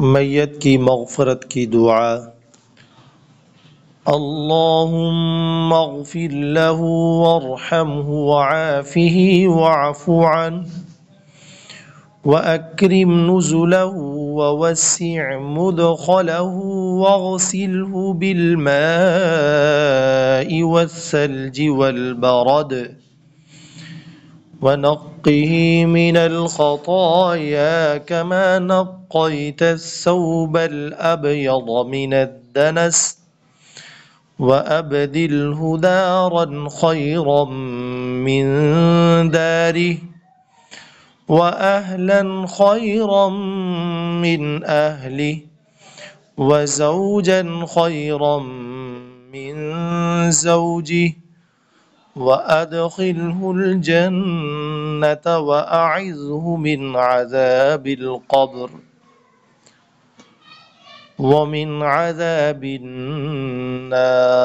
मैयत की मग़फ़रत की दुआ। अल्लाहुम्मा अग़फ़िर लहू वरहमहू वआफ़िही वअफ़ु अन्हु वअक्रिम नुज़ुलहू ववस्सिअ मुदख़लहू वग़सिलहू बिलमाइ वस्सल्जि वल्बरद ونقه من الخطايا كما نقيت الثوب الأبيض من الدنس وأبدله دارا خيرا من داره وأهلا خيرا من أهله وزوجا خيرا من زوجه وأدخله الجنة وأعذه من عذاب القبر ومن عذاب النار